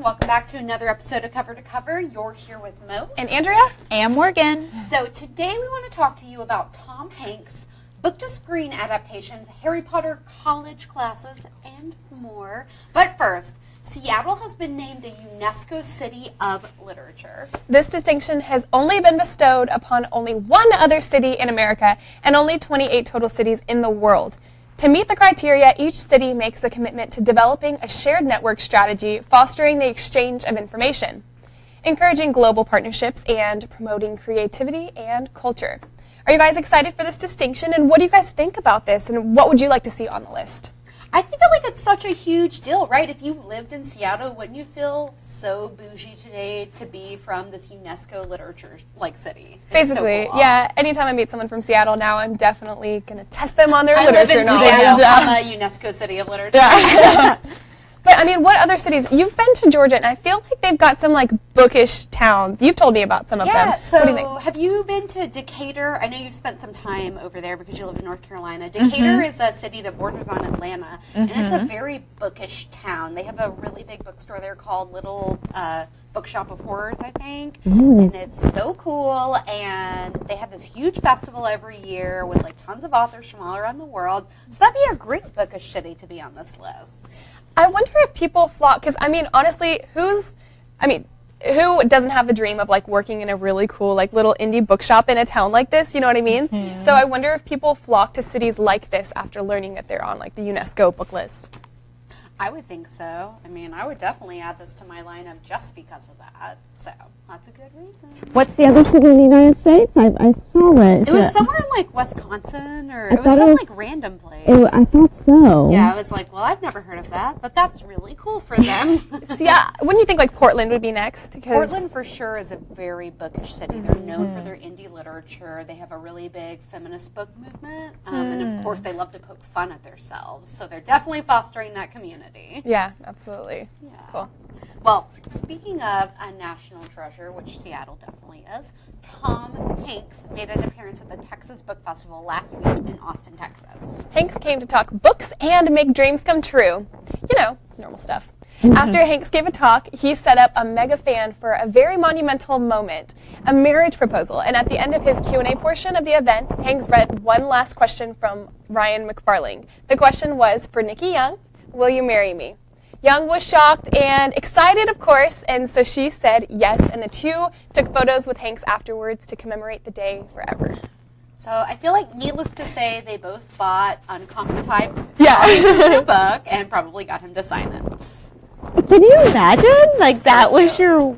Welcome back to another episode of Cover to Cover. You're here with Mo. And Andrea. And Morgan. So today we want to talk to you about Tom Hanks' book-to-screen adaptations, Harry Potter college classes, and more. But first, Seattle has been named a UNESCO City of Literature. This distinction has only been bestowed upon only one other city in America and only 28 total cities in the world. To meet the criteria, each city makes a commitment to developing a shared network strategy, fostering the exchange of information, encouraging global partnerships, and promoting creativity and culture. Are you guys excited for this distinction, and what do you guys think about this, and what would you like to see on the list? I feel like it's such a huge deal, right? If you lived in Seattle, wouldn't you feel so bougie today to be from this UNESCO literature city? It's Basically, so cool. yeah. Anytime I meet someone from Seattle now, I'm definitely going to test them on their I live literature in knowledge. Seattle. I'm a UNESCO City of Literature. Yeah. But I mean, what other cities? You've been to Georgia, and I feel like they've got some bookish towns. You've told me about some of them. So what do you think? have you been to Decatur? I know you spent some time over there because you live in North Carolina. Decatur is a city that borders on Atlanta, and it's a very bookish town. They have a really big bookstore there called Little Bookshop of Horrors, I think, and it's so cool. And they have this huge festival every year with tons of authors from all around the world. So that'd be a great bookish city to be on this list. I wonder if people flock, because I mean, honestly, who doesn't have the dream of working in a really cool little indie bookshop in a town like this? You know what I mean? So I wonder if people flock to cities like this after learning that they're on the UNESCO book list. I would think so. I mean, I would definitely add this to my lineup just because of that. So that's a good reason. What's the other city in the United States? I saw it. It was somewhere in Wisconsin, or it was some random place. I thought so. Yeah, I was well, I've never heard of that, but that's really cool for them. So yeah, wouldn't you think Portland would be next? Portland for sure is a very bookish city. They're known for their indie literature. They have a really big feminist book movement, and of course they love to poke fun at themselves. So they're definitely fostering that community. Yeah, absolutely. Yeah. Cool. Well, speaking of a national treasure, which Seattle definitely is, Tom Hanks made an appearance at the Texas Book Festival last week in Austin, Texas. Hanks came to talk books and make dreams come true. You know, normal stuff. After Hanks gave a talk, he set up a mega fan for a very monumental moment, a marriage proposal. And at the end of his Q&A portion of the event, Hanks read one last question from Ryan McFarling. The question was, for Nikki Young, will you marry me? Young was shocked and excited, of course, and so she said yes, and the two took photos with Hanks afterwards to commemorate the day forever. So I feel needless to say, they both bought Uncommon Type, Yeah. new book, and probably got him to sign it. Can you imagine? That was your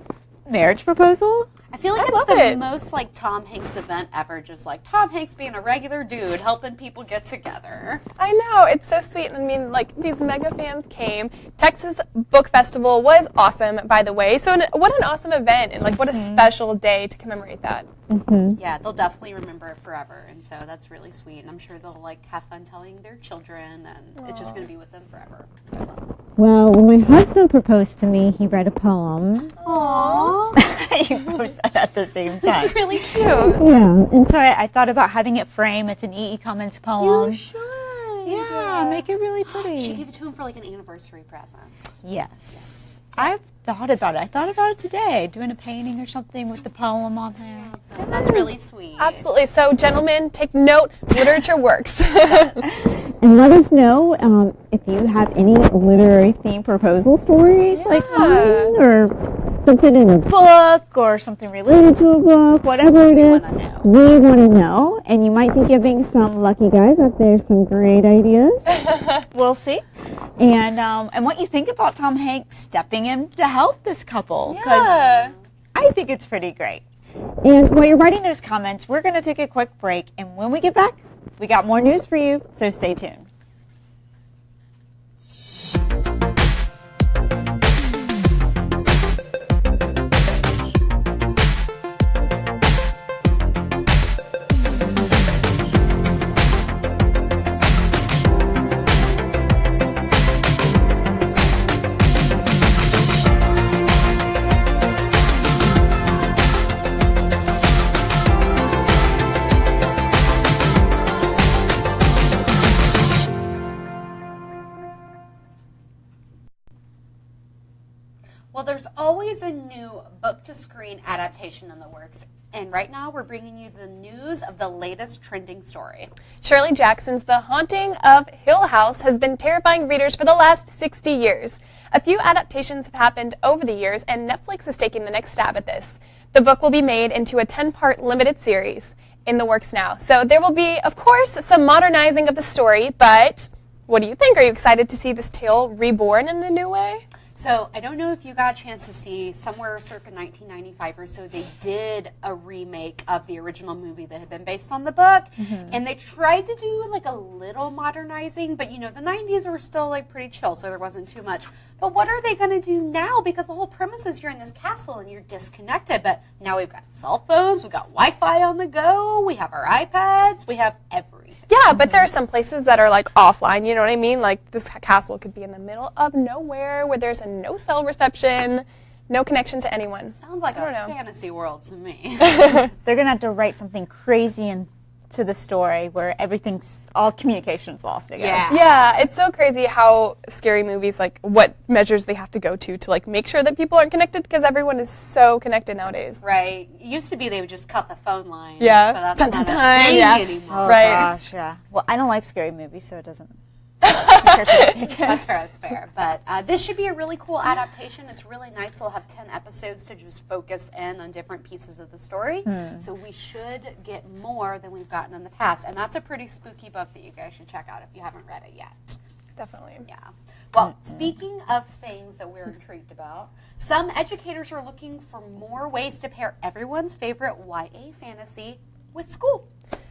marriage proposal? I feel I it's love the it. most Tom Hanks event ever, just Tom Hanks being a regular dude helping people get together. I know, it's so sweet. I mean, these mega fans came. Texas Book Festival was awesome, by the way. So what an awesome event, and what a special day to commemorate that. Yeah, they'll definitely remember it forever, and so that's really sweet. And I'm sure they'll have fun telling their children, and it's just going to be with them forever. So I love that. Well, when my husband proposed to me, he read a poem. Aww, You both said at the same time. it's really cute. Yeah, and so I thought about having it framed. It's an E.E. Cummings poem. You should. Yeah, make it really pretty. She gave it to him for an anniversary present. Yes. I've thought about it. I thought about it today, doing a painting or something with the poem on there. That's really sweet. Absolutely. So, gentlemen, take note. Literature works. And let us know if you have any literary theme proposal stories like mine, or something in a book, or something related to a book, whatever it is. We want to know, and you might be giving some lucky guys out there some great ideas. We'll see. And what you think about Tom Hanks stepping in to help this couple. Yeah. I think it's pretty great. And while you're writing those comments, we're going to take a quick break. And when we get back, we got more news for you, so stay tuned. there's always a new book-to-screen adaptation in the works. And right now, we're bringing you the news of the latest trending story. Shirley Jackson's The Haunting of Hill House has been terrifying readers for the last 60 years. A few adaptations have happened over the years, and Netflix is taking the next stab at this. The book will be made into a 10-part limited series in the works now. So there will be, of course, some modernizing of the story, but what do you think? Are you excited to see this tale reborn in a new way? So I don't know if you got a chance to see somewhere circa 1995 or so, they did a remake of the original movie that had been based on the book. And they tried to do like a little modernizing, but you know, the 90s were still like pretty chill, so there wasn't too much. But what are they going to do now? Because the whole premise is you're in this castle and you're disconnected. But now we've got cell phones, we've got Wi-Fi on the go, we have our iPads, we have everything. Yeah, but there are some places that are like offline, you know what I mean? Like this castle could be in the middle of nowhere where there's no cell reception, no connection to anyone. Sounds like a fantasy world to me. They're going to have to write something crazy into the story where all communication's lost, I guess. Yeah, it's so crazy how scary movies, like what measures they have to go to like make sure that people aren't connected because everyone is so connected nowadays. Right. It used to be they would just cut the phone line. Yeah. But Dun, that's dun, not dun, a thing yeah. anymore. Oh, Right. gosh, yeah. Well, I don't like scary movies, so it doesn't. That's fair, that's fair. But this should be a really cool adaptation. It's really nice. They'll have 10 episodes to just focus in on different pieces of the story. So we should get more than we've gotten in the past. And that's a pretty spooky book that you guys should check out if you haven't read it yet. Definitely. Yeah. Well, speaking of things that we're intrigued about, some educators are looking for more ways to pair everyone's favorite YA fantasy with school.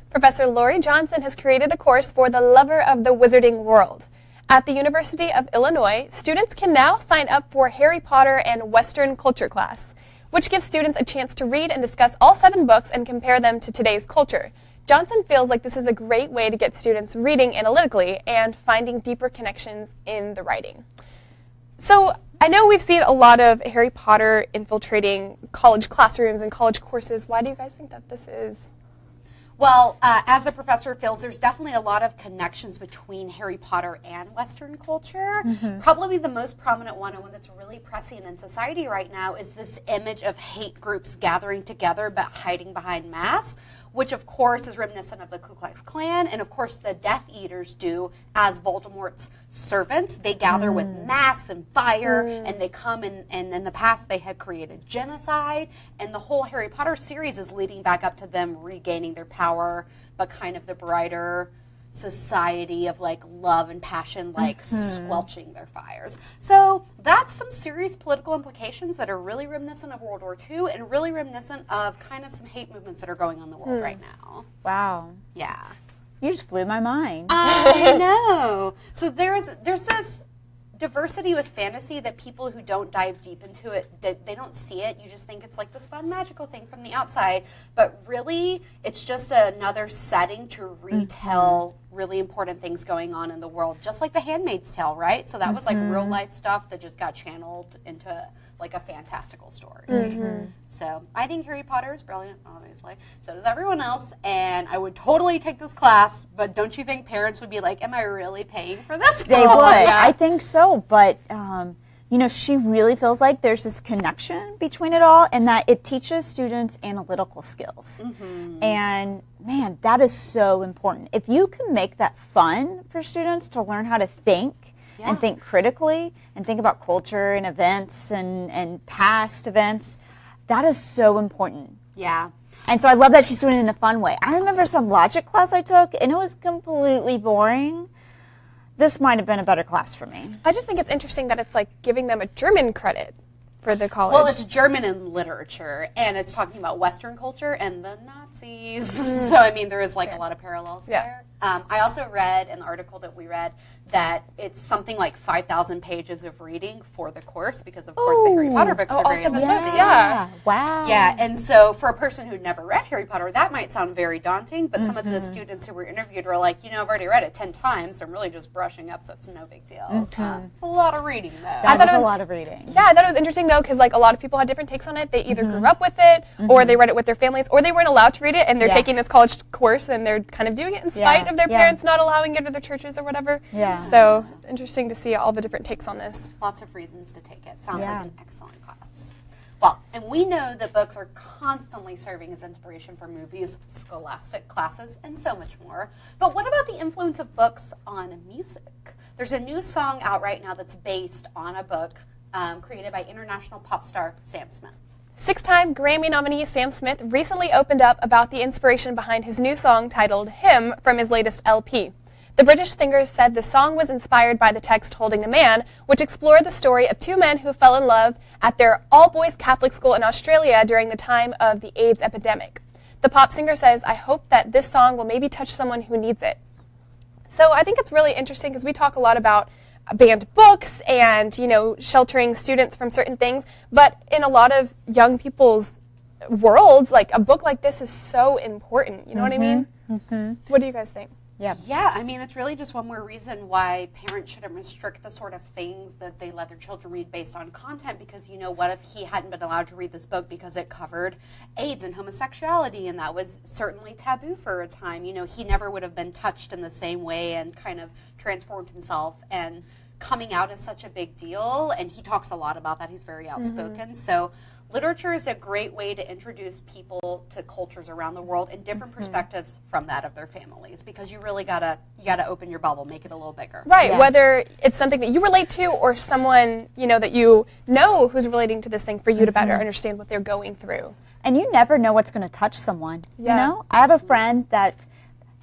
Professor Lori Johnson has created a course for the lover of the wizarding world. At the University of Illinois, students can now sign up for Harry Potter and Western culture class, which gives students a chance to read and discuss all 7 books and compare them to today's culture. Johnson feels like this is a great way to get students reading analytically and finding deeper connections in the writing. So I know we've seen a lot of Harry Potter infiltrating college classrooms and college courses. Why do you guys think that this is? Well, as the professor feels, there's definitely a lot of connections between Harry Potter and Western culture. Probably the most prominent one, and one that's really prescient in society right now, is this image of hate groups gathering together but hiding behind masks, which of course is reminiscent of the Ku Klux Klan, and of course the Death Eaters do as Voldemort's servants. They gather with masks and fire, and they come and in the past they had created genocide, and the whole Harry Potter series is leading back up to them regaining their power, but kind of the brighter society of like love and passion, like squelching their fires. So that's some serious political implications that are really reminiscent of World War II and really reminiscent of kind of some hate movements that are going on in the world right now. Wow. Yeah. You just blew my mind. I know. So there's this diversity with fantasy that people who don't dive deep into it, they don't see it. You just think it's like this fun magical thing from the outside, but really it's just another setting to retell really important things going on in the world, just like The Handmaid's Tale, right? So that was like real life stuff that just got channeled into like a fantastical story. So I think Harry Potter is brilliant, obviously. So does everyone else, and I would totally take this class, but don't you think parents would be like, am I really paying for this? They would. I think so, but you know, she really feels like there's this connection between it all and that it teaches students analytical skills. And man, that is so important. If you can make that fun for students to learn how to think and think critically and think about culture and events and past events, that is so important. Yeah. And so I love that she's doing it in a fun way. I remember some logic class I took, and it was completely boring. This might have been a better class for me. I just think it's interesting that it's like giving them a German credit for the college. Well, it's German in literature, and it's talking about Western culture and the Nazis. So, I mean, there is like a lot of parallels there. I also read in the article that we read that it's something like 5,000 pages of reading for the course because, of course, the Harry Potter books are very lengthy. Wow. Yeah, and so for a person who'd never read Harry Potter, that might sound very daunting, but some of the students who were interviewed were like, you know, I've already read it 10 times, so I'm really just brushing up, so it's no big deal. It's a lot of reading, though. That was a lot of reading. Yeah, I thought it was interesting, though, because like a lot of people had different takes on it. They either grew up with it, or they read it with their families, or they weren't allowed to read it, and they're taking this college course, and they're kind of doing it in spite of their parents not allowing it or their churches or whatever. Yeah. So interesting to see all the different takes on this. Lots of reasons to take it. Sounds Yeah. like an excellent class. Well, and we know that books are constantly serving as inspiration for movies, scholastic classes, and so much more. But what about the influence of books on music? There's a new song out right now that's based on a book created by international pop star Sam Smith. 6-time Grammy nominee Sam Smith recently opened up about the inspiration behind his new song titled Hymn from his latest LP. The British singer said the song was inspired by the text Holding the Man, which explored the story of two men who fell in love at their all-boys Catholic school in Australia during the time of the AIDS epidemic. The pop singer says, "I hope that this song will maybe touch someone who needs it." So I think it's really interesting because we talk a lot about banned books and, you know, sheltering students from certain things, but in a lot of young people's worlds, like a book like this is so important. You know what I mean? Mm-hmm. What do you guys think? Yeah, I mean, it's really just one more reason why parents shouldn't restrict the sort of things that they let their children read based on content, because, you know, what if he hadn't been allowed to read this book because it covered AIDS and homosexuality, and that was certainly taboo for a time. You know, he never would have been touched in the same way and kind of transformed himself, and coming out is such a big deal, and he talks a lot about that. He's very outspoken. So literature is a great way to introduce people to cultures around the world and different perspectives from that of their families, because you really gotta open your bubble, make it a little bigger. Right, yeah. Whether it's something that you relate to or someone, you know, that you know who's relating to this thing for you to better understand what they're going through. And you never know what's going to touch someone, you know? I have a friend that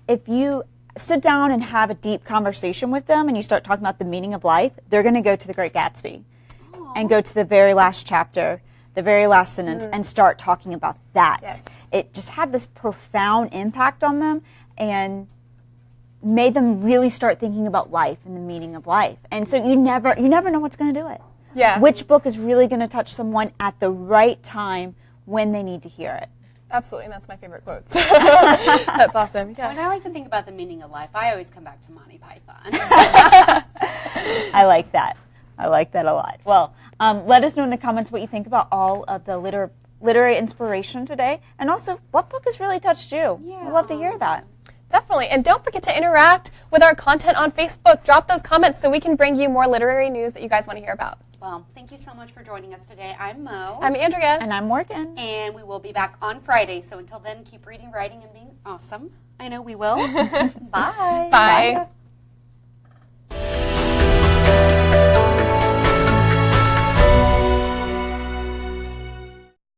if you sit down and have a deep conversation with them and you start talking about the meaning of life, they're going to go to The Great Gatsby and go to the very last chapter, the very last sentence, and start talking about that. Yes. It just had this profound impact on them and made them really start thinking about life and the meaning of life. And so you never know what's going to do it. Yeah. Which book is really going to touch someone at the right time when they need to hear it. Absolutely, and that's my favorite quotes. That's awesome. Yeah. When I like to think about the meaning of life, I always come back to Monty Python. I like that. I like that a lot. Well, let us know in the comments what you think about all of the literary inspiration today, and also what book has really touched you. Yeah. I'd love to hear that. Definitely. And don't forget to interact with our content on Facebook. Drop those comments so we can bring you more literary news that you guys want to hear about. Well, thank you so much for joining us today. I'm Mo. I'm Andrea. And I'm Morgan. And we will be back on Friday. So until then, keep reading, writing, and being awesome. I know we will. Bye. Bye.